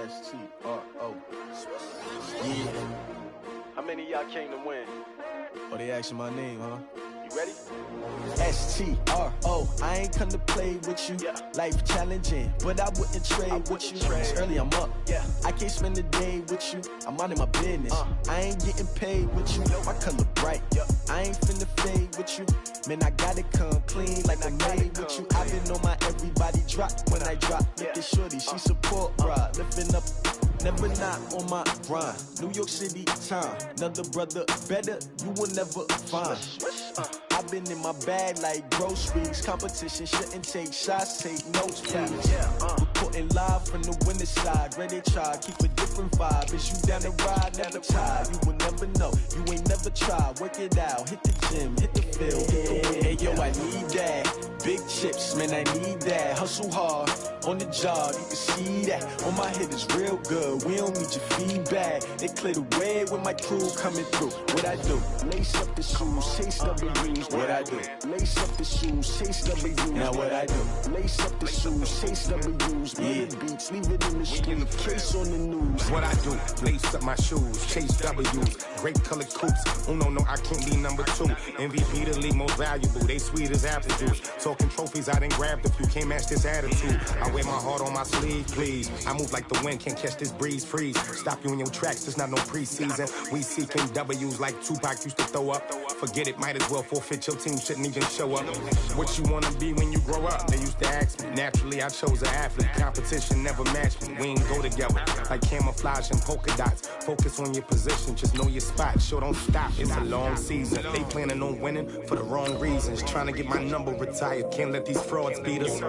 S-T-R-O. Yeah. How many of y'all came to win? Oh, they asking my name, huh? You ready? S-T-R-O. I ain't come to play with you. Yeah. Life challenging, but I wouldn't trade with you. It's early, I'm up. Yeah. I can't spend the day with you. I'm out of my business. I ain't getting paid with you. My color bright. I ain't finna fade with you. Man, I gotta come clean like I made with you. I've been on my everybody drop when I drop. Look at shorty, she support ride. Lifting up, never not on my grind. New York City time, another brother better, you will never find. I've been in my bag like groceries. Competition shouldn't take shots, take notes, please. Reporting live from the winter side. Ready to try, keep a different vibe. Is you down the ride, never tired. You will never know, you ain't never tried. Work it out, hit the gym, hit the field, hit the hey yo, I need that. Big chips, man, I need that. Hustle hard, on the job, you can see that. On my head is real good, we don't need your feedback. They clear the way with my crew coming through. What I do? Lace up the shoes, chase W's. What I do? Lace up the shoes, chase W's. Now what I do? Lace up the shoes, chase W's. Yeah. Beats, leave it in the street, case on the news. What I do? Lace up my shoes, chase W's. Great colored coops. No, I can't be number 2. MVP the league most valuable. They sweet as apple juice. Talking trophies, I done grabbed a few. Can't match this attitude. I wear my heart on my sleeve, please. I move like the wind, can't catch this breeze. Freeze. Stop you in your tracks. There's not no preseason. We seeking W's like Tupac used to throw up. Forget it, might as well forfeit. Your team shouldn't even show up. What you wanna be when you grow up? They used to ask me. Naturally, I chose an athlete. Competition never matched me. We ain't go together like camouflage and polka dots. Focus on your position, just know your spot. Sure, don't stop. It's a long season. They planning on winning for the wrong reasons. Trying to get my number retired. Can't let these frauds beat us.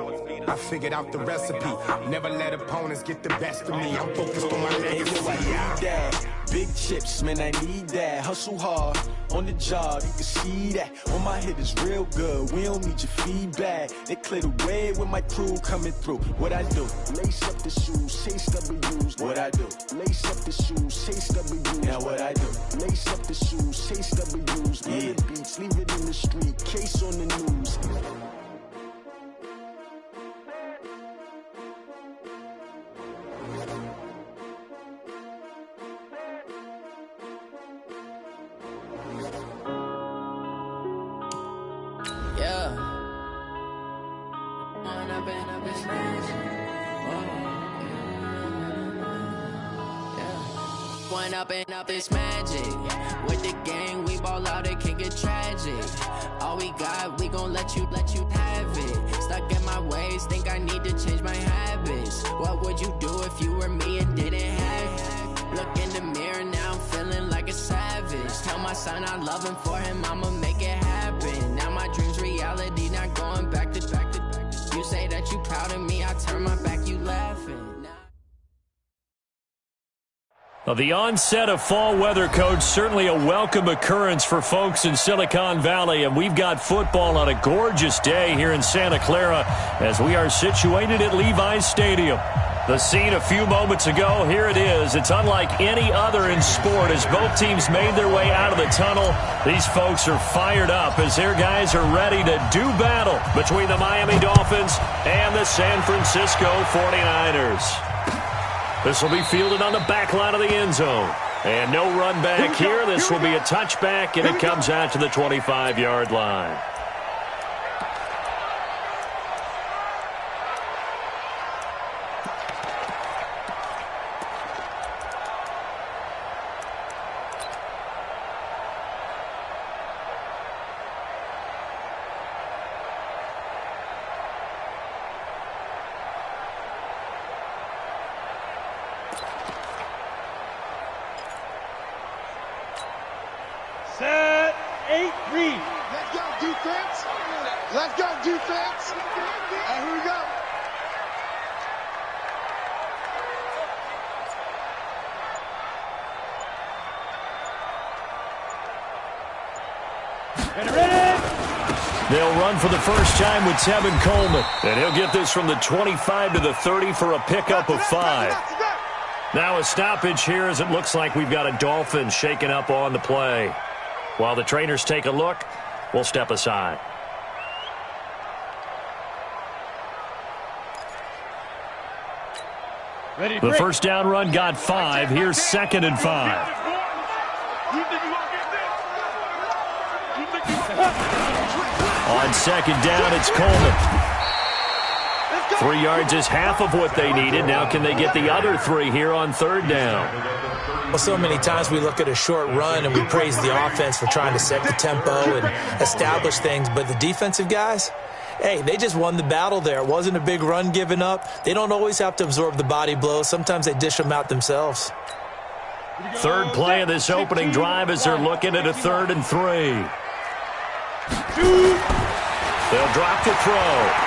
I figured out the recipe. Never let opponents get the best of me. I'm focused on my legacy. I need that. Big chips, man, I need that. Hustle hard, on the job, you can see that. On my head is real good, we don't need your feedback. They clear the way with my crew coming through. What I do? Lace up the shoes, chase W's. What I do? Lace up the shoes, chase W's. Now what I do? Lace up the shoes, chase W's. Yeah. Beats, leave it in the street, case on the news. Up this magic. With the gang, we ball out, it can get tragic. All we got, we gon' let you have it. Stuck in my ways, think I need to change my habits. What would you do if you were me and didn't have it? Look in the mirror, now I'm feeling like a savage. Tell my son I love him, for him I'ma make it happen. Now my dream's reality, not going back to. You say that you proud of me, I turn my back, you laughing. The onset of fall weather, Coach, certainly a welcome occurrence for folks in Silicon Valley, and we've got football on a gorgeous day here in Santa Clara as we are situated at Levi's Stadium. The scene a few moments ago, here it is. It's unlike any other in sport as both teams made their way out of the tunnel. These folks are fired up as their guys are ready to do battle between the Miami Dolphins and the San Francisco 49ers. This will be fielded on the back line of the end zone. And no run back here. This will be a touchback, and it comes out to the 25-yard line. Set, 8, read. Let's go, defense. Let's go, defense. And here we go. And ready. They'll run for the first time with Tevin Coleman. And he'll get this from the 25 to the 30 for a pickup of 5. Now a stoppage here as it looks like we've got a Dolphin shaken up on the play. While the trainers take a look, we'll step aside. The first down run got 5. Here's 2nd and 5. On 2nd down, it's Coleman. 3 yards is half of what they needed. Now can they get the other 3 here on 3rd down? Well, so many times we look at a short run and we praise the offense for trying to set the tempo and establish things, but the defensive guys, hey, they just won the battle there. It wasn't a big run given up. They don't always have to absorb the body blows. Sometimes they dish them out themselves. 3rd play of this opening drive as they're looking at a 3rd and 3. They'll drop to throw.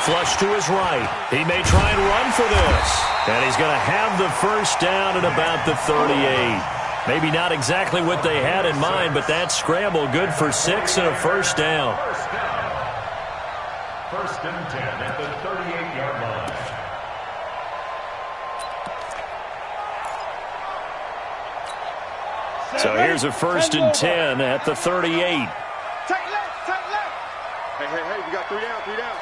Flush to his right. He may try and run for this. And he's going to have the first down at about the 38. Maybe not exactly what they had in mind, but that scramble good for 6 and a first down. 1st and 10 at the 38-yard line. So here's a 1st and 10 at the 38. Take left, take left. Hey, we got 3 down, 3 down.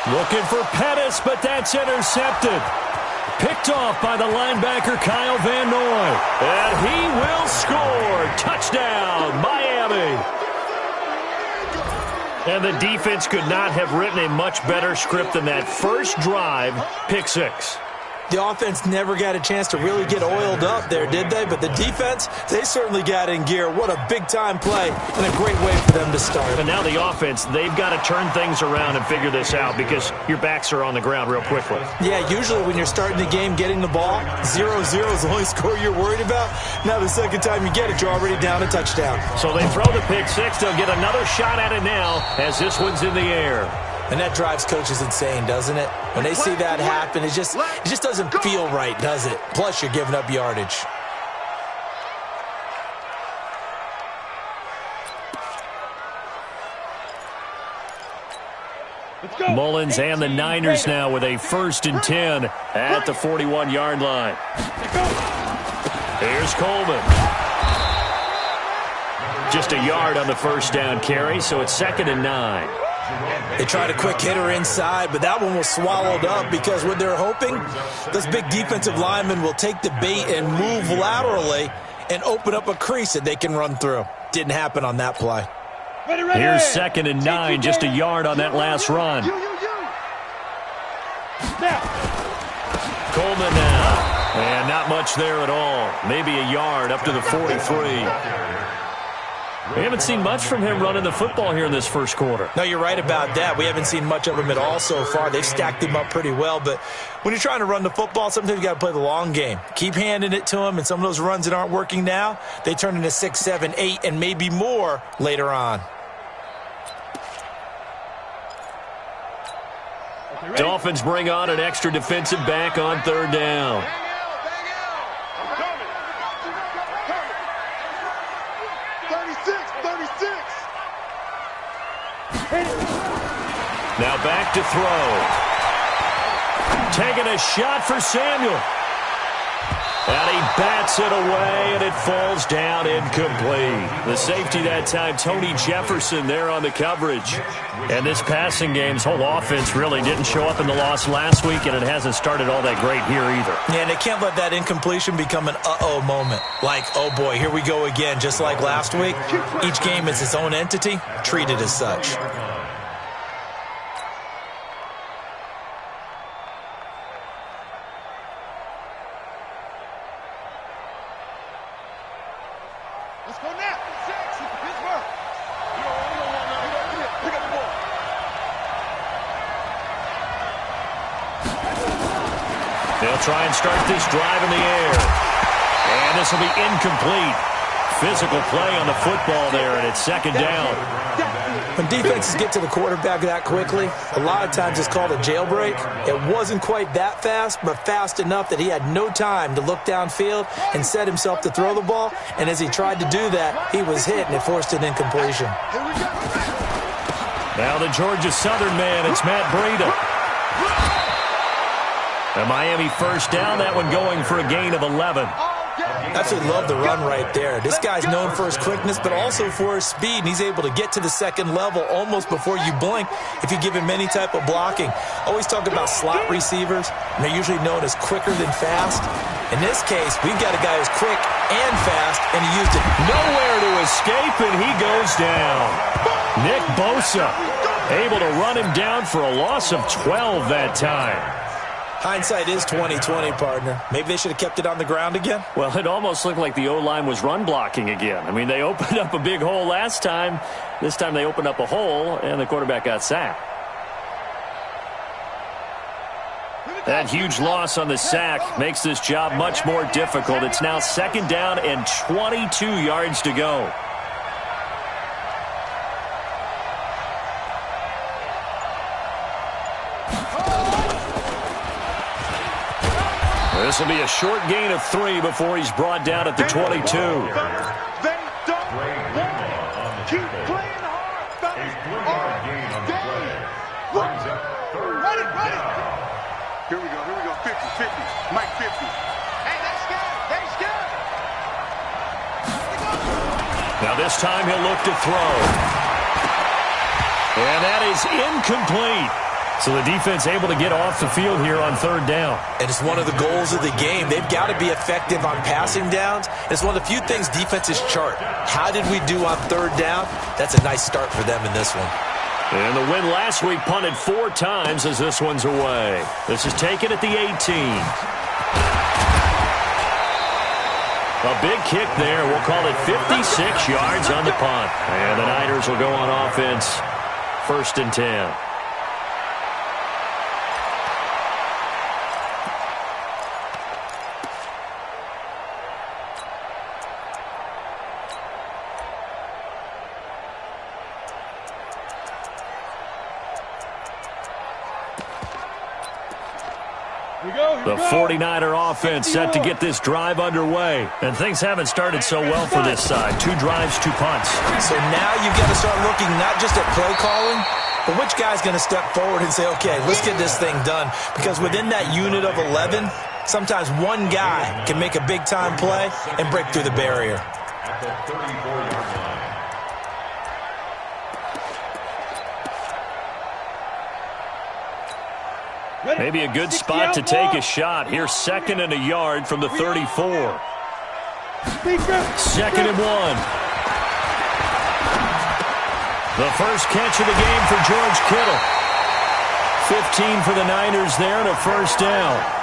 Looking for Pettis, but that's intercepted. Picked off by the linebacker Kyle Van Noy. And he will score. Touchdown, Miami. And the defense could not have written a much better script than that first drive, pick 6. The offense never got a chance to really get oiled up there, did they? But the defense, they certainly got in gear. What a big-time play and a great way for them to start. And now the offense, they've got to turn things around and figure this out because your backs are on the ground real quickly. Yeah, usually when you're starting the game, getting the ball, 0-0 is the only score you're worried about. Now the second time you get it, you're already down a touchdown. So they throw the pick 6. They'll get another shot at it now as this one's in the air. And that drives coaches insane, doesn't it? When they see that happen, it just doesn't feel right, does it? Plus, you're giving up yardage. Mullins and the Niners now with a 1st and 10 at the 41-yard line. Here's Coleman. Just a yard on the first down carry, so it's 2nd and 9. They tried a quick hitter inside, but that one was swallowed up because what they're hoping, those big defensive linemen will take the bait and move laterally and open up a crease that they can run through. Didn't happen on that play. Here's 2nd and 9, just a yard on that last run. Coleman now, and not much there at all. Maybe a yard up to the 43. We haven't seen much from him running the football here in this first quarter. No, you're right about that. We haven't seen much of him at all so far. They've stacked him up pretty well, but when you're trying to run the football, sometimes you got to play the long game. Keep handing it to him, and some of those runs that aren't working now, they turn into 6, 7, 8, and maybe more later on. Dolphins bring on an extra defensive back on 3rd down. Now back to throw. Taking a shot for Samuel. And he bats it away, and it falls down incomplete. The safety that time, Tony Jefferson there on the coverage. And this passing game's whole offense really didn't show up in the loss last week, and it hasn't started all that great here either. Yeah, and they can't let that incompletion become an uh-oh moment. Like, oh boy, here we go again, just like last week. Each game is its own entity, treated as such. Let's go now. 6, Pittsburgh. Pick up the ball. They'll try and start this drive in the air. And this will be incomplete. Physical play on the football there, and it's 2nd down. When defenses get to the quarterback that quickly, a lot of times it's called a jailbreak. It wasn't quite that fast, but fast enough that he had no time to look downfield and set himself to throw the ball. And as he tried to do that, he was hit, and it forced an incompletion. Now the Georgia Southern man, it's Matt Breida. The Miami first down, that one going for a gain of 11. Absolutely love the run right there. This guy's known for his quickness, but also for his speed, and he's able to get to the second level almost before you blink if you give him any type of blocking. Always talk about slot receivers, and they're usually known as quicker than fast. In this case, we've got a guy who's quick and fast, and he used it. Nowhere to escape, and he goes down. Nick Bosa able to run him down for a loss of 12 that time. Hindsight is 20/20, partner. Maybe they should have kept it on the ground again. Well, it almost looked like the O-line was run blocking again. I mean, they opened up a big hole last time. This time they opened up a hole, and the quarterback got sacked. That huge loss on the sack makes this job much more difficult. It's now 2nd down and 22 yards to go. This will be a short gain of 3 before he's brought down at the 22. They don't keep playing hard, fellas. Ready. Here we go. 50. Mike 50. Hey, that's good. Now this time he'll look to throw. And that is incomplete. So the defense able to get off the field here on 3rd down. And it's one of the goals of the game. They've got to be effective on passing downs. It's one of the few things defenses chart. How did we do on 3rd down? That's a nice start for them in this one. And the win last week punted 4 times as this one's away. This is taken at the 18. A big kick there. We'll call it 56 yards on the punt. And the Niners will go on offense 1st and 10. The 49er offense set to get this drive underway. And things haven't started so well for this side. 2 drives, 2 punts. So now you've got to start looking not just at play calling, but which guy's going to step forward and say, okay, let's get this thing done. Because within that unit of 11, sometimes one guy can make a big-time play and break through the barrier. At the 34-yard line. Maybe a good spot to take a shot. Here's 2nd and a yard from the 34. 2nd and 1. The first catch of the game for George Kittle. 15 for the Niners there and a 1st down.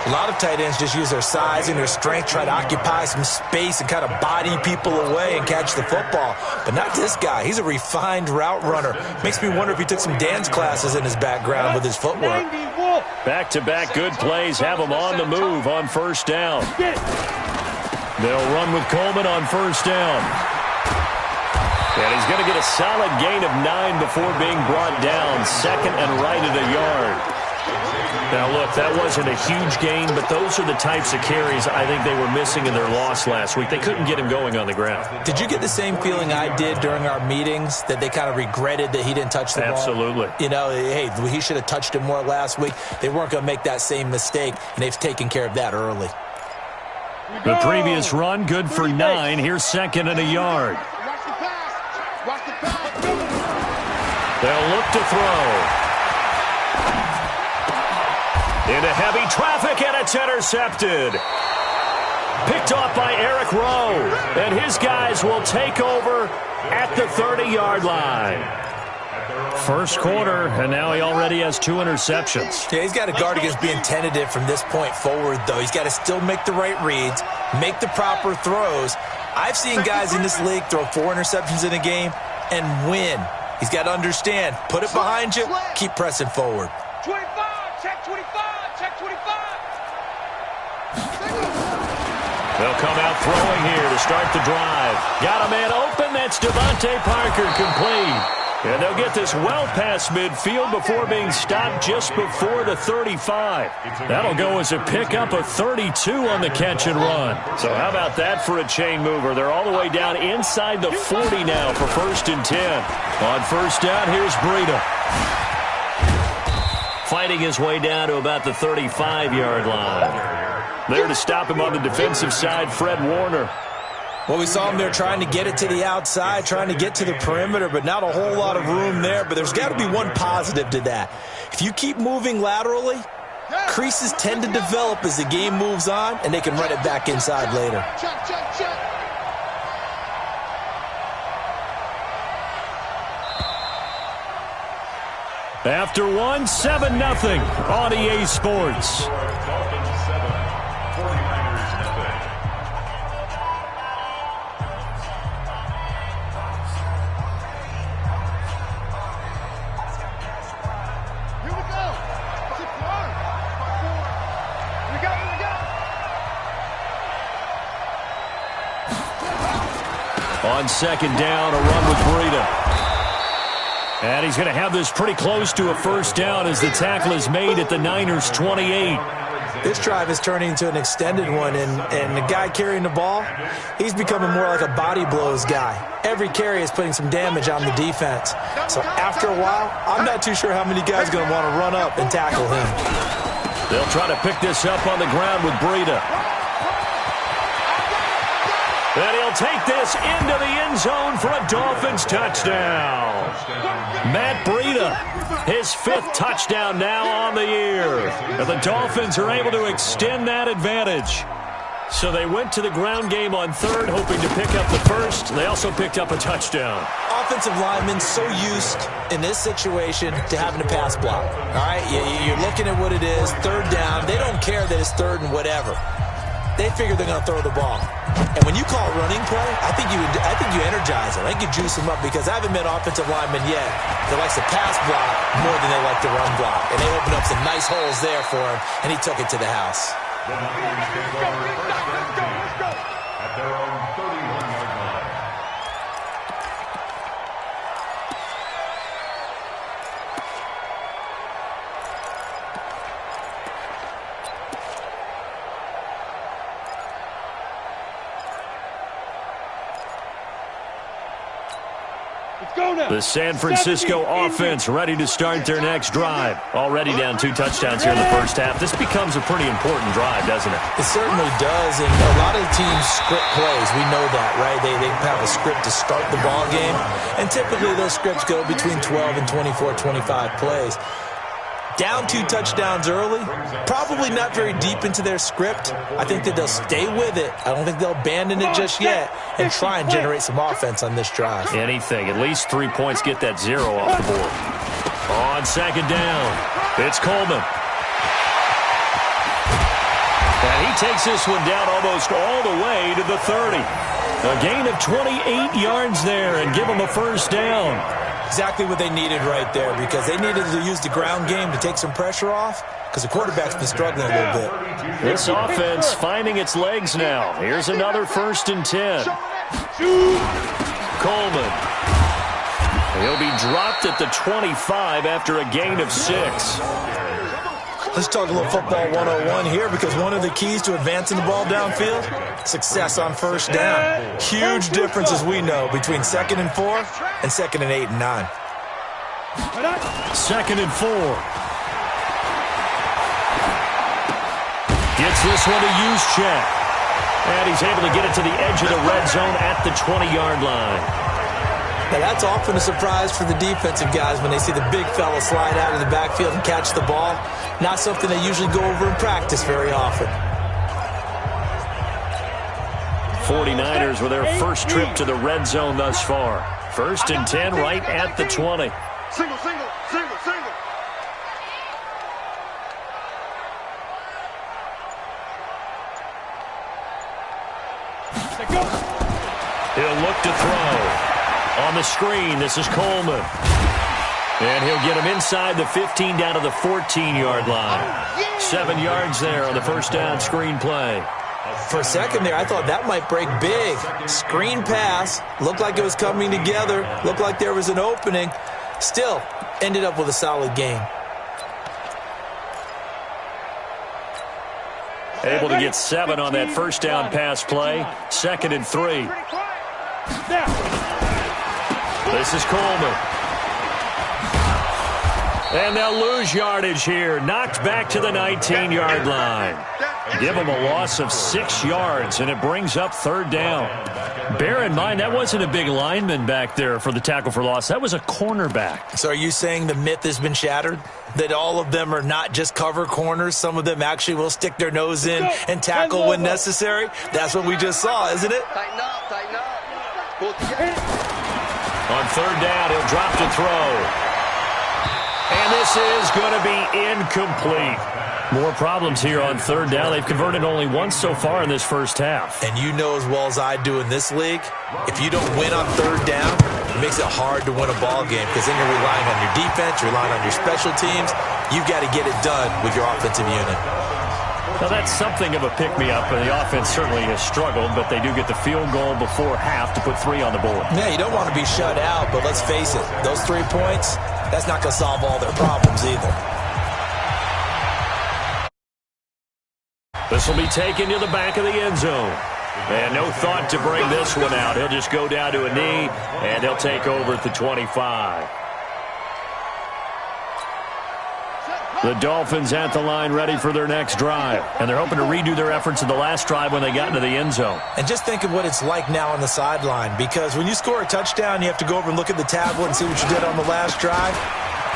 A lot of tight ends just use their size and their strength, try to occupy some space and kind of body people away and catch the football. But not this guy. He's a refined route runner. Makes me wonder if he took some dance classes in his background with his footwork. Back-to-back good plays have him on the move on 1st down. They'll run with Coleman on 1st down. And he's going to get a solid gain of 9 before being brought down. 2nd and right at a yard. Now, look, that wasn't a huge gain, but those are the types of carries I think they were missing in their loss last week. They couldn't get him going on the ground. Did you get the same feeling I did during our meetings, that they kind of regretted that he didn't touch the ball? Absolutely. You know, hey, he should have touched it more last week. They weren't going to make that same mistake, and they've taken care of that early. The previous run, good for 9. Here's 2nd and a yard. They'll look to throw. Into heavy traffic, and it's intercepted. Picked off by Eric Rowe. And his guys will take over at the 30-yard line. First quarter, and now he already has 2 interceptions. Yeah, he's got to guard against being tentative from this point forward, though. He's got to still make the right reads, make the proper throws. I've seen guys in this league throw 4 interceptions in a game and win. He's got to understand, put it behind you, keep pressing forward. 25, check 25, check 25. They'll come out throwing here to start the drive. Got a man open. That's Devontae Parker, complete. And they'll get this well past midfield before being stopped just before the 35. That'll go as a pickup of 32 on the catch and run. So how about that for a chain mover? They're all the way down inside the 40 now for 1st and 10. On 1st down, here's Breida. Fighting his way down to about the 35-yard line. There to stop him on the defensive side, Fred Warner. Well, we saw him there trying to get it to the outside, trying to get to the perimeter, but not a whole lot of room there. But there's got to be one positive to that. If you keep moving laterally, creases tend to develop as the game moves on, and they can run it back inside later. Check. After one, 7-0 on EA Sports. Dolphins 7, 49ers nothing. Here we go. Here we go. On second down, a run with Breida. And he's going to have this pretty close to a first down as the tackle is made at the Niners' 28. This drive is turning into an extended one, and the guy carrying the ball, he's becoming more like a body blows guy. Every carry is putting some damage on the defense. So after a while, I'm not too sure how many guys are going to want to run up and tackle him. They'll try to pick this up on the ground with Breida. And he'll take this into the end zone for a Dolphins touchdown. Matt Breida, his 5th touchdown now on the year. And the Dolphins are able to extend that advantage. So they went to the ground game on third, hoping to pick up the first. They also picked up a touchdown. Offensive linemen so used in this situation to having a pass block. All right, you're looking at what it is, third down. They don't care that it's third and whatever. They figure they're going to throw the ball. And when you call a running play, I think you energize them. I think you juice them up because I haven't met offensive linemen yet that likes to pass block more than they like to run block. And they opened up some nice holes there for him, and he took it to the house. The Niners take over first down at their own 31-yard line. The San Francisco offense ready to start their next drive. Already down 2 touchdowns here in the first half. This becomes a pretty important drive, doesn't it? It certainly does, and a lot of the teams script plays. We know that, right? They have a script to start the ball game, and typically those scripts go between 12 and 24, 25 plays. Down 2 touchdowns early, probably not very deep into their script. I think that they'll stay with it. I don't think they'll abandon it just yet and try and generate some offense on this drive. Anything. At least 3 points get that 0 off the board. On second down, it's Coleman. And he takes this one down almost all the way to the 30. A gain of 28 yards there and give him a first down. Exactly what they needed right there because they needed to use the ground game to take some pressure off because the quarterback's been struggling a little bit. This offense finding its legs now. Here's another 1st and 10. Coleman. He'll be dropped at the 25 after a gain of 6. Let's talk a little football 101 here because one of the keys to advancing the ball downfield, success on first down. Huge difference, as we know, between 2nd and 4 and 2nd and 8 and 9. 2nd and 4. Gets this one to Juszczyk. And he's able to get it to the edge of the red zone at the 20-yard line. Now, that's often a surprise for the defensive guys when they see the big fella slide out of the backfield and catch the ball. Not something they usually go over in practice very often. 49ers with their first trip to the red zone thus far. 1st and 10 right at the 20. Single. He'll look to throw. On the screen, this is Coleman. And he'll get him inside the 15 down to the 14-yard line. 7 yards there on the first down screen play. For a second there, I thought that might break big. Screen pass. Looked like it was coming together. Looked like there was an opening. Still, ended up with a solid game. Able to get 7 on that first down pass play. 2nd and 3. This is Coleman. And they'll lose yardage here. Knocked back to the 19-yard line. Give them a loss of 6 yards, and it brings up third down. Bear in mind, that wasn't a big lineman back there for the tackle for loss. That was a cornerback. So are you saying the myth has been shattered? That all of them are not just cover corners? Some of them actually will stick their nose in and tackle when necessary? That's what we just saw, isn't it? Tighten up, tighten up. On third down, he'll drop to throw. And this is going to be incomplete. More problems here on third down. They've converted only once so far in this first half. And you know as well as I do in this league, if you don't win on third down, it makes it hard to win a ball game because then you're relying on your defense, you're relying on your special teams. You've got to get it done with your offensive unit. Now, that's something of a pick-me-up, and the offense certainly has struggled, but they do get the field goal before half to put 3 on the board. Yeah, you don't want to be shut out, but let's face it, those 3 points, that's not going to solve all their problems either. This will be taken to the back of the end zone. And no thought to bring this one out. He'll just go down to a knee, and they'll take over at the 25. The Dolphins at the line ready for their next drive. And they're hoping to redo their efforts in the last drive when they got into the end zone. And just think of what it's like now on the sideline, because when you score a touchdown, you have to go over and look at the tablet and see what you did on the last drive.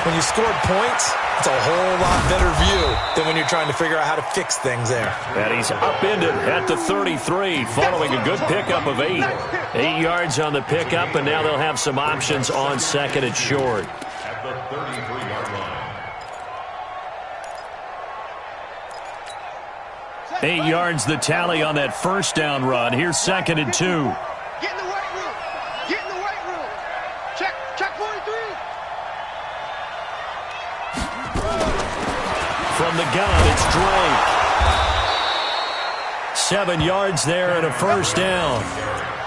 When you scored points, it's a whole lot better view than when you're trying to figure out how to fix things there. And he's upended at the 33, following a good pickup of 8. 8 yards on the pickup, and now they'll have some options on second and short. At the 33-yard line. 8 yards the tally on that first down run. Here's second and 2. Get in the weight room. Get in the weight room. Check 43. From the gun, it's Drake. 7 yards there and a first down.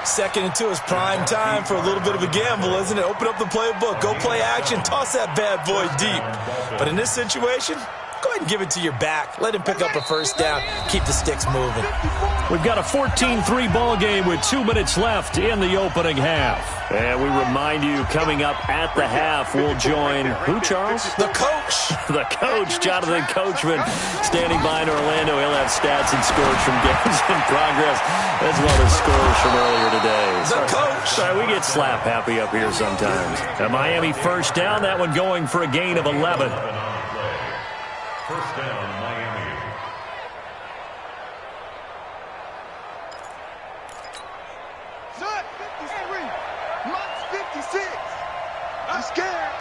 Second and 2 is prime time for a little bit of a gamble, isn't it? Open up the playbook, go play action, toss that bad boy deep. But in this situation, go ahead and give it to your back. Let him pick up a first down. Keep the sticks moving. We've got a 14-3 ball game with 2 minutes left in the opening half. And we remind you, coming up at the half, we'll join who, Charles? The coach. The coach, Jonathan Coachman, standing by in Orlando. He'll have stats and scores from games in progress, as well as scores from earlier today. The coach. Sorry, we get slap happy up here sometimes. A Miami first down, that one going for a gain of 11. First down, Miami. Set 53. Max 56. I'm scared.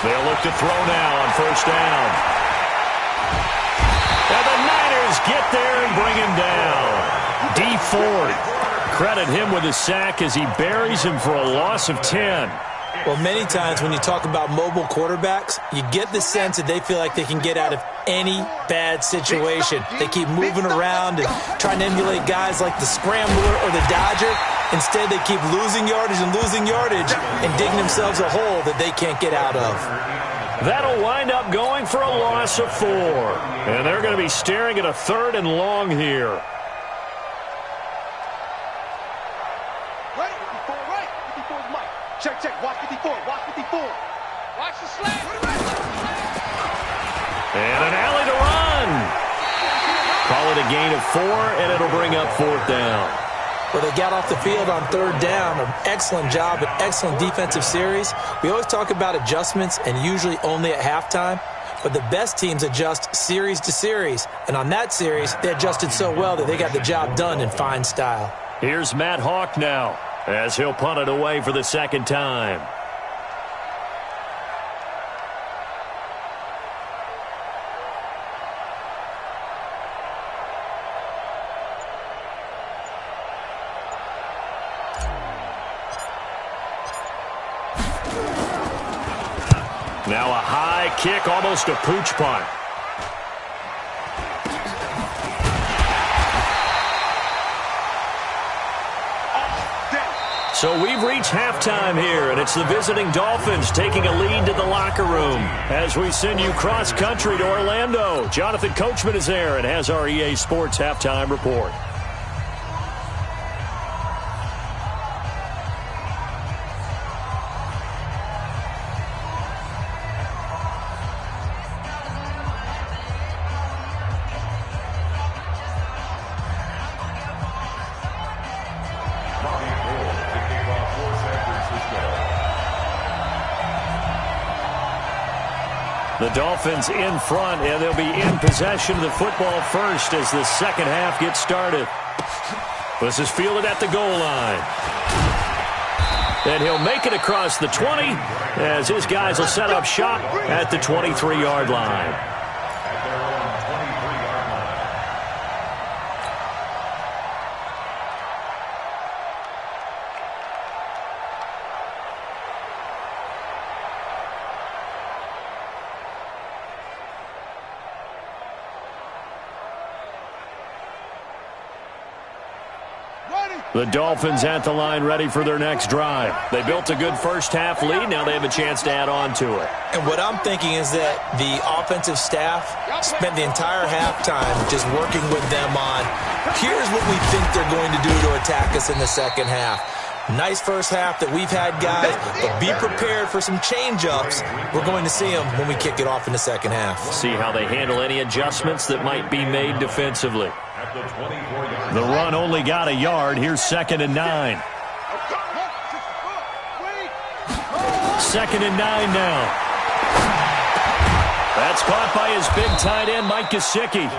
They'll look to throw now on first down. And the Niners get there and bring him down. D Ford, credit him with a sack as he buries him for a loss of 10. Well, many times when you talk about mobile quarterbacks, you get the sense that they feel like they can get out of any bad situation. They keep moving around and trying to emulate guys like the Scrambler or the Dodger. Instead, they keep losing yardage and digging themselves a hole that they can't get out of. That'll wind up going for a loss of 4. And they're going to be staring at a 3rd and long here. Right, 54, right. 54 is Mike. Check. Watch 54. Watch 54. Watch the slant. And an alley to run. Call it a gain of 4, and it'll bring up 4th down. Well, they got off the field on third down. An excellent job, an excellent defensive series. We always talk about adjustments and usually only at halftime. But the best teams adjust series to series. And on that series, they adjusted so well that they got the job done in fine style. Here's Matt Hawk now as he'll punt it away for the second time. Now a high kick, almost a pooch punt. So we've reached halftime here, and it's the visiting Dolphins taking a lead to the locker room. As we send you cross-country to Orlando, Jonathan Coachman is there and has our EA Sports halftime report. The Dolphins in front, and they'll be in possession of the football first as the second half gets started. This is fielded at the goal line. And he'll make it across the 20 as his guys will set up shop at the 23-yard line. The Dolphins at the line ready for their next drive. They built a good first-half lead. Now they have a chance to add on to it. And what I'm thinking is that the offensive staff spent the entire halftime just working with them on, here's what we think they're going to do to attack us in the second half. Nice first half that we've had, guys, but be prepared for some change-ups. We're going to see them when we kick it off in the second half. See how they handle any adjustments that might be made defensively. The run only got a yard. Here's 2nd and 9. 2nd and 9 now. That's caught by his big tight end, Mike Gesicki.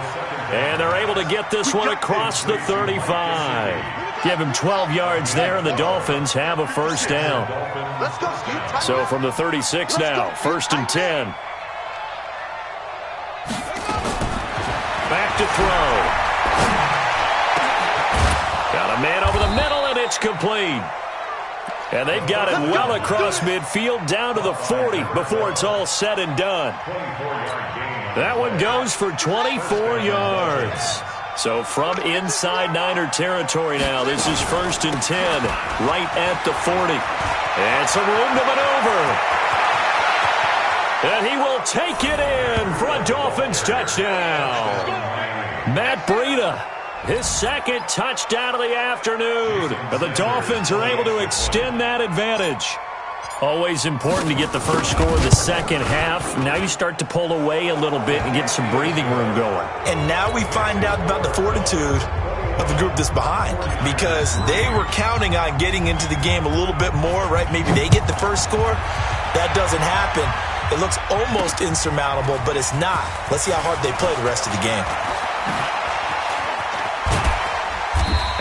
And they're able to get this one across the 35. Give him 12 yards there, and the Dolphins have a first down. So from the 36 now, 1st and 10. Back to throw. Got a man over the middle, and it's complete. And they've got it well across midfield down to the 40 before it's all said and done. That one goes for 24 yards. So from inside Niner territory now, this is 1st and 10, right at the 40. And some room to maneuver. And he will take it in for a Dolphins touchdown. Matt Breida, his second touchdown of the afternoon. And the Dolphins are able to extend that advantage. Always important to get the first score of the second half. Now you start to pull away a little bit and get some breathing room going. And now we find out about the fortitude of the group that's behind, because they were counting on getting into the game a little bit more, right? Maybe they get the first score. That doesn't happen. It looks almost insurmountable, but it's not. Let's see how hard they play the rest of the game.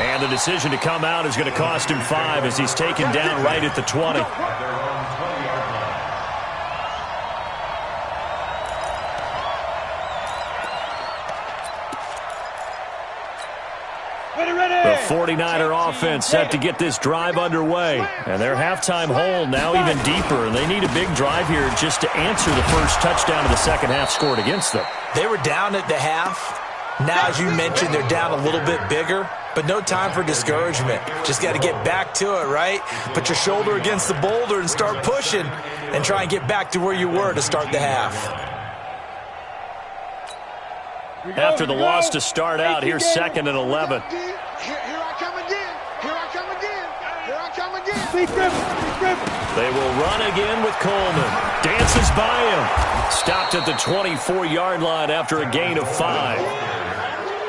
And the decision to come out is going to cost him 5 as he's taken down right at the 20. The 49er offense set to get this drive underway. And their halftime hole now even deeper. And they need a big drive here just to answer the first touchdown of the second half scored against them. They were down at the half. Now, as you mentioned, they're down a little bit bigger, but no time for discouragement. Just got to get back to it, right? Put your shoulder against the boulder and start pushing and try and get back to where you were to start the half. After the loss to start out, here's 2nd and 11. Here I come again. Here I come again. Here I come again. Speed Griffin. They will run again with Coleman. Dances by him. Stopped at the 24-yard line after a gain of 5.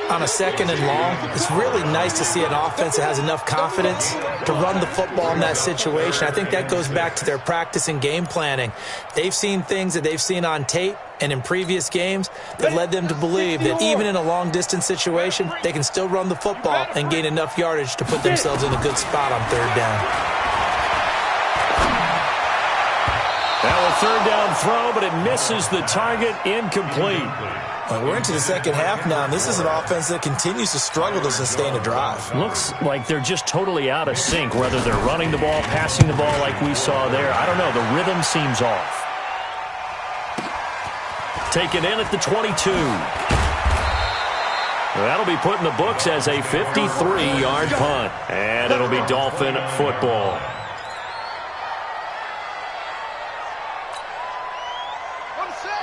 On a 2nd and long, it's really nice to see an offense that has enough confidence to run the football in that situation. I think that goes back to their practice and game planning. They've seen things that they've seen on tape and in previous games that led them to believe that even in a long-distance situation, they can still run the football and gain enough yardage to put themselves in a good spot on 3rd down. Now a 3rd down throw, but it misses the target, incomplete. Well, we're into the second half now, and this is an offense that continues to struggle to sustain a drive. Looks like they're just totally out of sync, whether they're running the ball, passing the ball like we saw there. I don't know. The rhythm seems off. Taken in at the 22. That'll be put in the books as a 53-yard punt, and it'll be Dolphin football.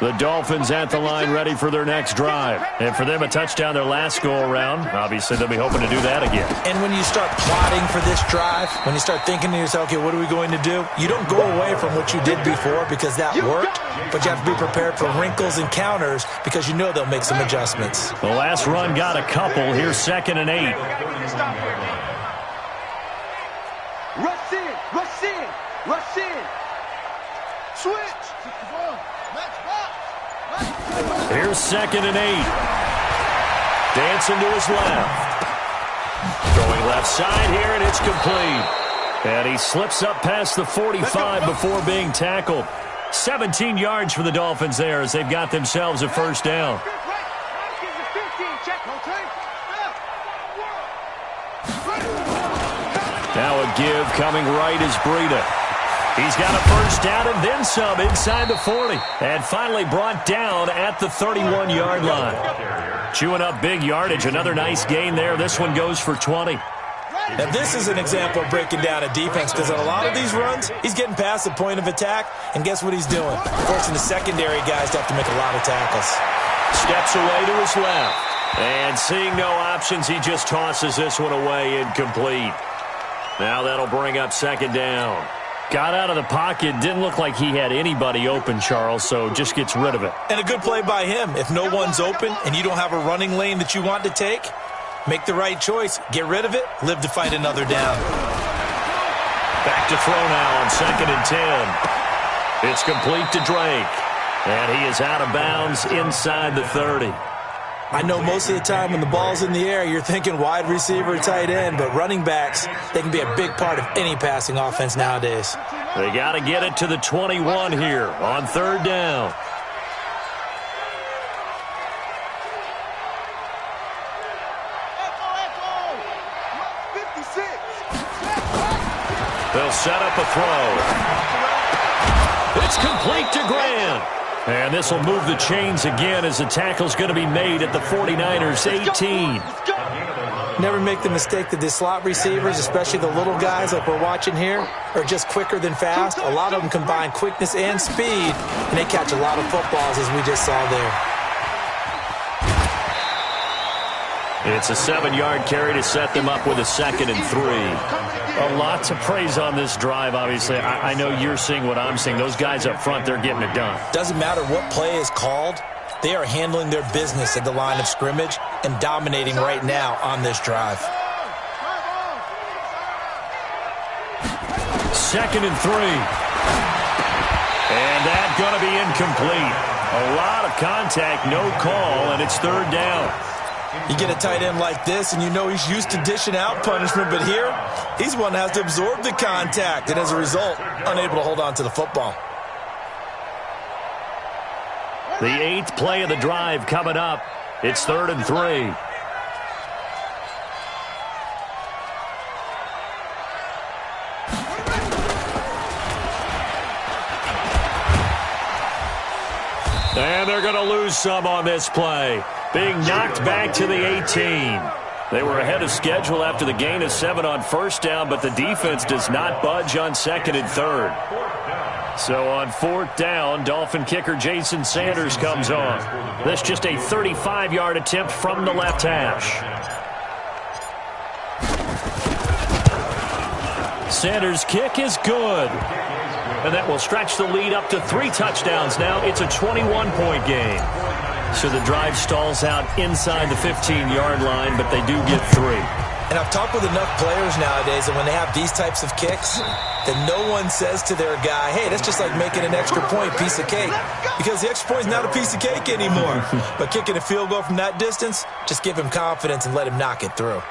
The Dolphins at the line ready for their next drive. And for them, a touchdown their last go-around. Obviously, they'll be hoping to do that again. And when you start plotting for this drive, when you start thinking to yourself, okay, what are we going to do? You don't go away from what you did before because that worked, but you have to be prepared for wrinkles and counters because you know they'll make some adjustments. The last run got a couple. Here's 2nd and 8. Rush in. Rush in. Rush in. Switch. Match box. Here's 2nd and 8. Dancing to his left. Throwing left side here, and it's complete. And he slips up past the 45 before being tackled. 17 yards for the Dolphins there as they've got themselves a first down. Now a give coming right is Breida. He's got a first down and then some inside the 40. And finally brought down at the 31-yard line. Chewing up big yardage. Another nice gain there. This one goes for 20. Now, this is an example of breaking down a defense because on a lot of these runs, he's getting past the point of attack, and guess what he's doing? Forcing the secondary guys to have to make a lot of tackles. Steps away to his left. And seeing no options, he just tosses this one away incomplete. Now that'll bring up 2nd down. Got out of the pocket. Didn't look like he had anybody open, Charles, so just gets rid of it. And a good play by him. If no one's open and you don't have a running lane that you want to take, make the right choice. Get rid of it. Live to fight another down. Back to throw now on 2nd and 10. It's complete to Drake. And he is out of bounds inside the 30. I know most of the time when the ball's in the air, you're thinking wide receiver, tight end, but running backs, they can be a big part of any passing offense nowadays. They got to get it to the 21 here on 3rd down. They'll set up a throw. It's complete to Grant. And this will move the chains again as the tackle's going to be made at the 49ers 18. Never make the mistake that the slot receivers, especially the little guys like we're watching here, are just quicker than fast. A lot of them combine quickness and speed, and they catch a lot of footballs as we just saw there. It's a 7-yard carry to set them up with a 2nd and 3. A lot to praise on this drive, obviously. I know you're seeing what I'm seeing. Those guys up front, they're getting it done. Doesn't matter what play is called. They are handling their business at the line of scrimmage and dominating right now on this drive. 2nd and 3. And that's going to be incomplete. A lot of contact, no call, and it's 3rd down. You get a tight end like this, and you know he's used to dishing out punishment, but here, he's the one that has to absorb the contact, and as a result, unable to hold on to the football. The 8th play of the drive coming up. It's 3rd and 3. And they're going to lose some on this play. Being knocked back to the 18. They were ahead of schedule after the gain of 7 on 1st down, but the defense does not budge on 2nd and 3rd. So on 4th down, Dolphin kicker Jason Sanders comes on. This just a 35-yard attempt from the left hash. Sanders' kick is good. And that will stretch the lead up to 3 touchdowns now. It's a 21-point game. So the drive stalls out inside the 15-yard line, but they do get 3. And I've talked with enough players nowadays that when they have these types of kicks, that no one says to their guy, hey, that's just like making an extra point, piece of cake. Because the extra point is not a piece of cake anymore. But kicking a field goal from that distance, just give him confidence and let him knock it through.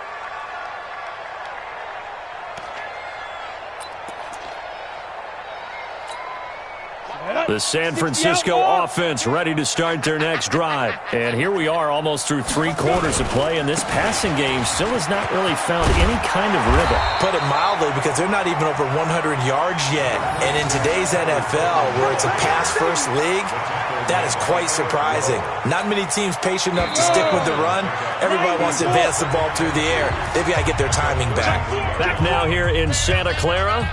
The San Francisco offense ready to start their next drive. And here we are almost through 3 quarters of play, and this passing game still has not really found any kind of rhythm. Put it mildly, because they're not even over 100 yards yet. And in today's NFL, where it's a pass-first league, that is quite surprising. Not many teams patient enough to stick with the run. Everybody wants to advance the ball through the air. They've got to get their timing back. Back now here in Santa Clara.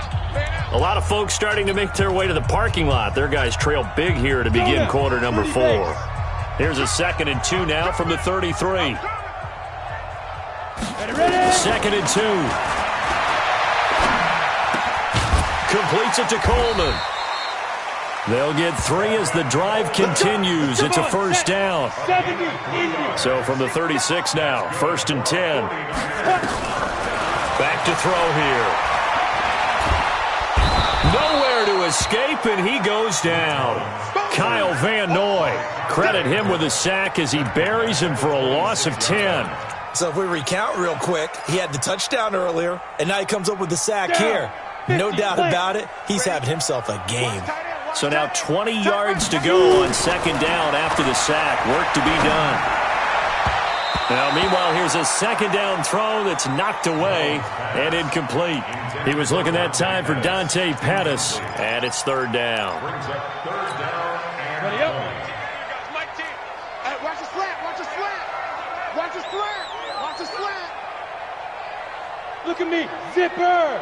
A lot of folks starting to make their way to the parking lot. Their guys trail big here to begin quarter number 4. Here's a 2nd and 2 now from the 33. 2nd and 2. Completes it to Coleman. They'll get 3 as the drive continues. It's a first down. So from the 36 now, 1st and 10. Back to throw here. Nowhere to escape, and he goes down. Kyle Van Noy. Credit him with a sack as he buries him for a loss of 10. So if we recount real quick, he had the touchdown earlier, and now he comes up with the sack here. No doubt about it, he's having himself a game. So now 20 yards to go on second down after the sack. Work to be done. Now, meanwhile, here's a second down throw that's knocked away and incomplete. He was looking that time for Dante Pettis, and it's third down. Ready up. Hey, watch the slant. Watch the slant. Watch the slant. Watch the slant. Look at me. Zipper.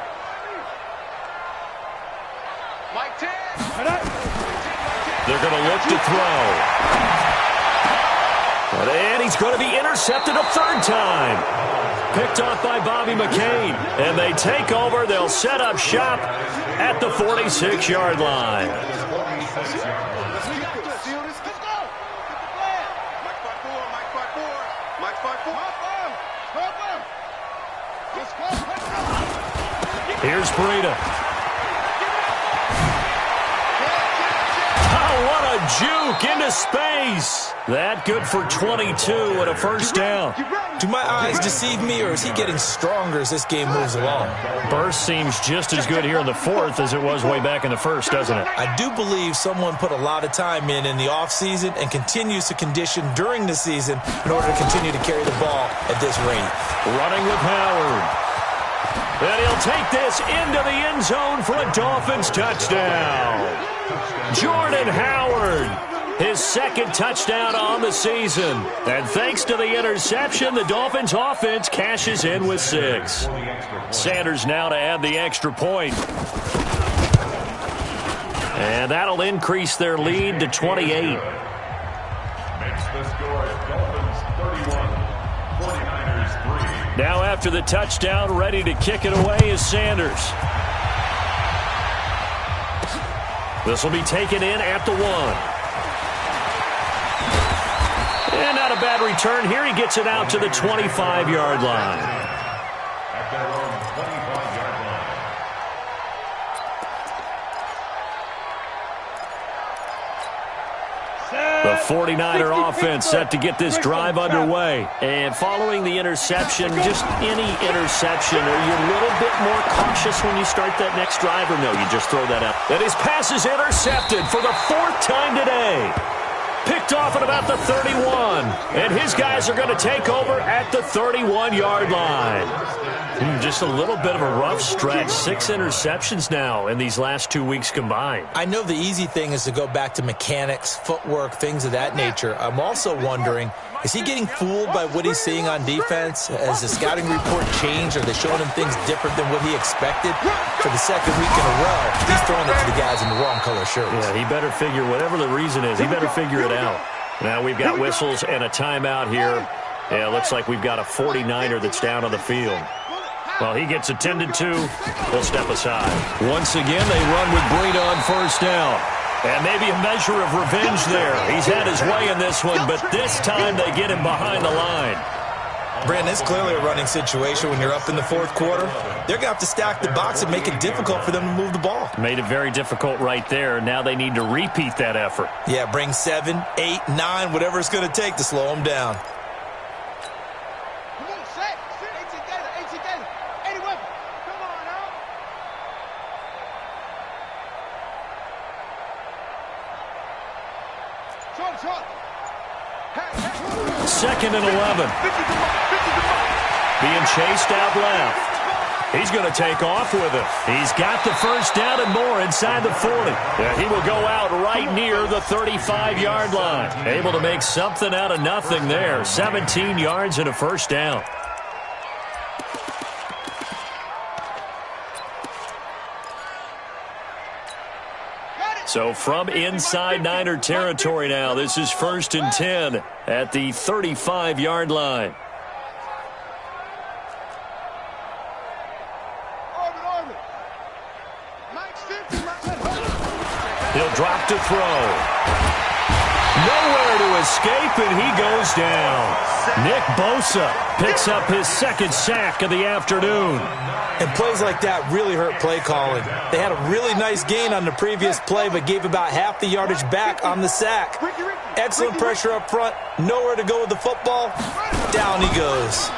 Mike 10. They're going to look to throw. And he's going to be intercepted a third time. Picked off by Bobby McCain. And they take over. They'll set up shop at the 46-yard line. Here's Breida. What a juke into space. That good for 22 and a first down. Do my eyes deceive me, or is he getting stronger as this game moves along? Burst seems just as good here in the fourth as it was way back in the first, doesn't it? I do believe someone put a lot of time in the offseason and continues to condition during the season in order to continue to carry the ball at this rate. Running with Howard. And he'll take this into the end zone for a Dolphins touchdown. Jordan Howard, his second touchdown on the season. And thanks to the interception, the Dolphins offense cashes in with 6. Sanders now to add the extra point. And that'll increase their lead to 28. Makes the score Dolphins 31, 49ers 3. Now after the touchdown, ready to kick it away is Sanders. This will be taken in at the 1. And not a bad return here. He gets it out to the 25-yard line. At their own 25-yard line. The 49er offense set to get this drive underway. And following the interception, just any interception, are you a little bit more cautious when you start that next drive, or no, you just throw that out? And his pass is intercepted for the 4th time today. Picked off at about the 31. And his guys are going to take over at the 31-yard line. Just a little bit of a rough stretch. 6 interceptions now in these last 2 weeks combined. I know the easy thing is to go back to mechanics, footwork, things of that nature. I'm also wondering, is he getting fooled by what he's seeing on defense? Has the scouting report changed? Are they showing him things different than what he expected? For the second week in a row, he's throwing it to the guys in the wrong color shirts. Yeah, he better figure, whatever the reason is, he better figure it out. Now we've got whistles and a timeout here. Yeah, it looks like we've got a 49er that's down on the field. Well, he gets attended to. He'll step aside. Once again, they run with Breida on first down. And maybe a measure of revenge there. He's had his way in this one, but this time they get him behind the line. Brandon, it's clearly a running situation when you're up in the 4th quarter. They're going to have to stack the box and make it difficult for them to move the ball. Made it very difficult right there. Now they need to repeat that effort. Yeah, bring 7, 8, 9, whatever it's going to take to slow them down. Second and 11. Being chased out left. He's going to take off with it. He's got the first down and more inside the 40. Yeah, he will go out right near the 35-yard line. Able to make something out of nothing there. 17 yards and a first down. So from inside Niner territory now, this is 1st and 10 at the 35-yard line. He'll drop to throw. Nowhere to escape, and he goes down. Nick Bosa picks up his second sack of the afternoon. And plays like that really hurt play calling. They had a really nice gain on the previous play, but gave about half the yardage back on the sack. Excellent pressure up front. Nowhere to go with the football. Down he goes.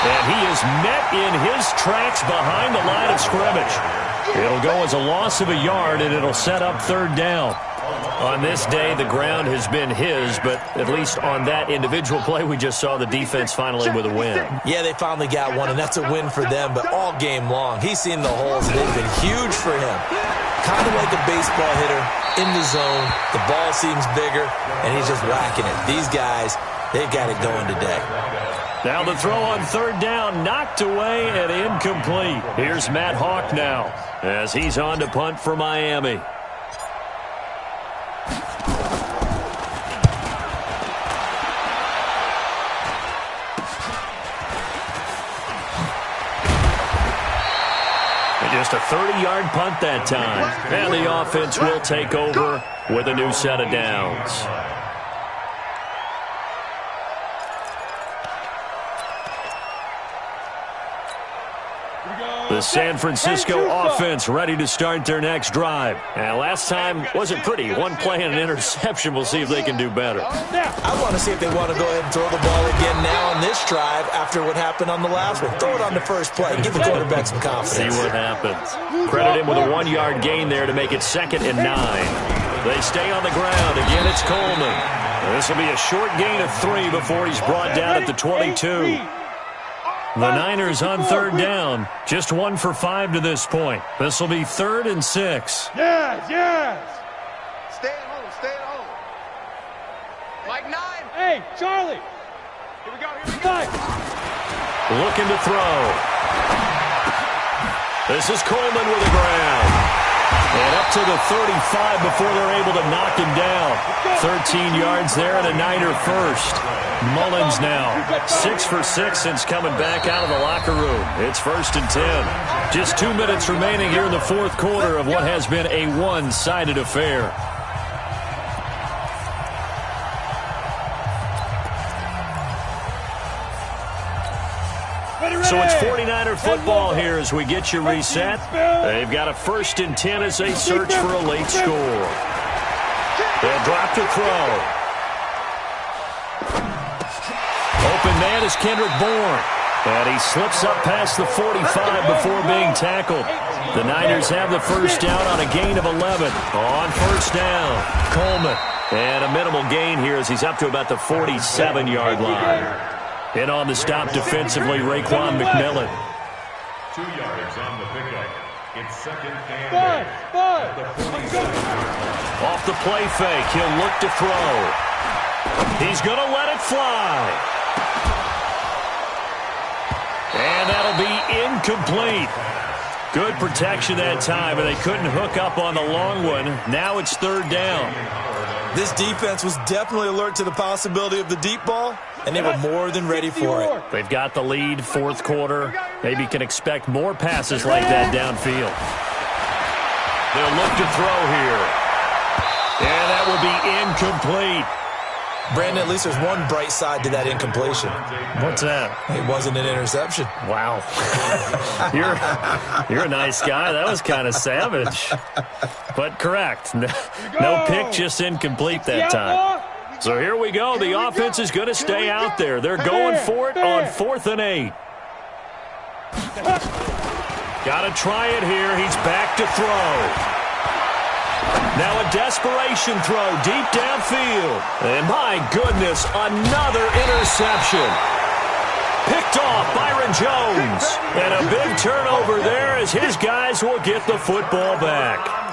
And he is met in his tracks behind the line of scrimmage. It'll go as a loss of a yard, and it'll set up third down. On this day, the ground has been his, but at least on that individual play, we just saw the defense finally with a win. Yeah, they finally got one, and that's a win for them, but all game long, he's seen the holes, and they've been huge for him. Kind of like a baseball hitter in the zone. The ball seems bigger, and he's just whacking it. These guys, they've got it going today. Now the throw on third down, knocked away and incomplete. Here's Matt Hawk now as he's on to punt for Miami. Just a 30-yard punt that time. And the offense will take over with a new set of downs. The San Francisco offense ready to start their next drive. And last time wasn't pretty. One play and an interception. We'll see if they can do better. I want to see if they want to go ahead and throw the ball again now on this drive after what happened on the last one. Throw it on the first play. Give the quarterback some confidence. See what happens. Credit him with a 1-yard gain there to make it 2nd and 9. They stay on the ground. Again, it's Coleman. This will be a short gain of 3 before he's brought down at the 22. The Niners on third down. Just 1 for 5 to this point. This will be 3rd and 6. Yes. Stay at home, stay at home. Mike 9. Hey, Charlie. Here we go, here we go. Looking to throw. This is Coleman with the ground. And up to the 35 before they're able to knock him down. 13 yards there and a Niner first. Mullins now 6 for 6 since coming back out of the locker room. It's 1st and 10. Just 2 minutes remaining here in the fourth quarter of what has been a one-sided affair. So it's 49er football here as we get you reset. They've got a 1st and 10 as they search for a late score. They'll drop to throw. Open man is Kendrick Bourne. And he slips up past the 45 before being tackled. The Niners have the first down on a gain of 11. On first down, Coleman. And a minimal gain here as he's up to about the 47-yard line. And on the stop defensively, Raekwon McMillan. 2 yards on the pickup. It's 2nd and 5. Off the play fake, he'll look to throw. He's going to let it fly. And that'll be incomplete. Good protection that time, and they couldn't hook up on the long one. Now it's third down. This defense was definitely alert to the possibility of the deep ball, and they were more than ready for it. They've got the lead, fourth quarter. Maybe can expect more passes like that downfield. They'll look to throw here. And that will be incomplete. Brandon, at least there's one bright side to that incompletion. What's that? It wasn't an interception. Wow. You're a nice guy. That was kind of savage. But correct. No pick, just incomplete that time. So here we go. The offense is going to stay out there. They're going for it on 4th and 8. Got to try it here. He's back to throw. Now a desperation throw deep downfield. And my goodness, another interception. Picked off Byron Jones. And a big turnover there as his guys will get the football back.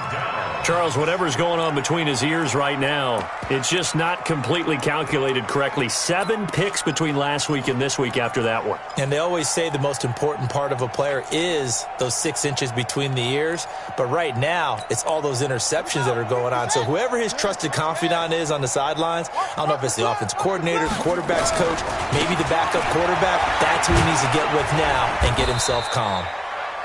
Charles, whatever's going on between his ears right now, it's just not completely calculated correctly. 7 picks between last week and this week after that one. And they always say the most important part of a player is those 6 inches between the ears. But right now, it's all those interceptions that are going on. So whoever his trusted confidant is on the sidelines, I don't know if it's the offensive coordinator, the quarterback's coach, maybe the backup quarterback, that's who he needs to get with now and get himself calm.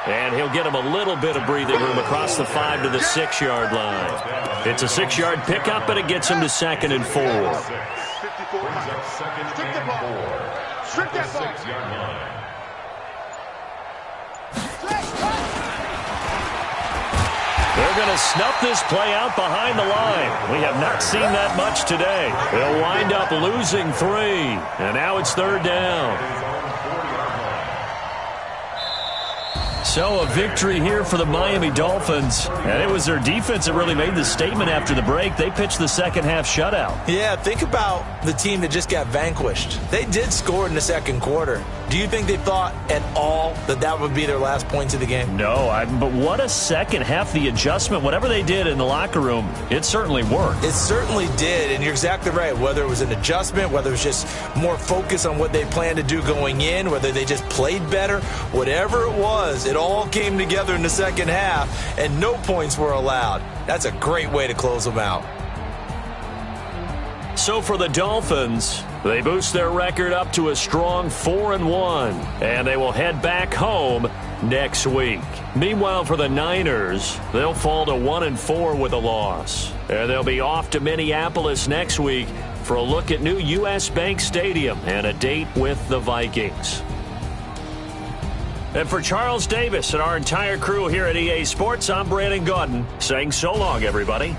And he'll get him a little bit of breathing room across the 5 to the 6-yard line. It's a 6-yard pickup, and it gets him to 2nd and 4. 54. Strict that ball. Strict that ball. 6-yard line. They're going to snuff this play out behind the line. We have not seen that much today. They'll wind up losing 3. And now it's 3rd down. So a victory here for the Miami Dolphins. And it was their defense that really made the statement after the break. They pitched the second-half shutout. Yeah, think about the team that just got vanquished. They did score in the second quarter. Do you think they thought at all that that would be their last points of the game? No, but what a second half. The adjustment, whatever they did in the locker room, it certainly worked. It certainly did, and you're exactly right. Whether it was an adjustment, whether it was just more focus on what they planned to do going in, whether they just played better, whatever it was, it all came together in the second half, and no points were allowed. That's a great way to close them out. So for the Dolphins, they boost their record up to a strong 4-1, and they will head back home next week. Meanwhile, for the Niners, they'll fall to 1-4 with a loss. And they'll be off to Minneapolis next week for a look at new U.S. Bank Stadium and a date with the Vikings. And for Charles Davis and our entire crew here at EA Sports, I'm Brandon Gaudin saying so long, everybody.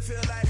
Feel like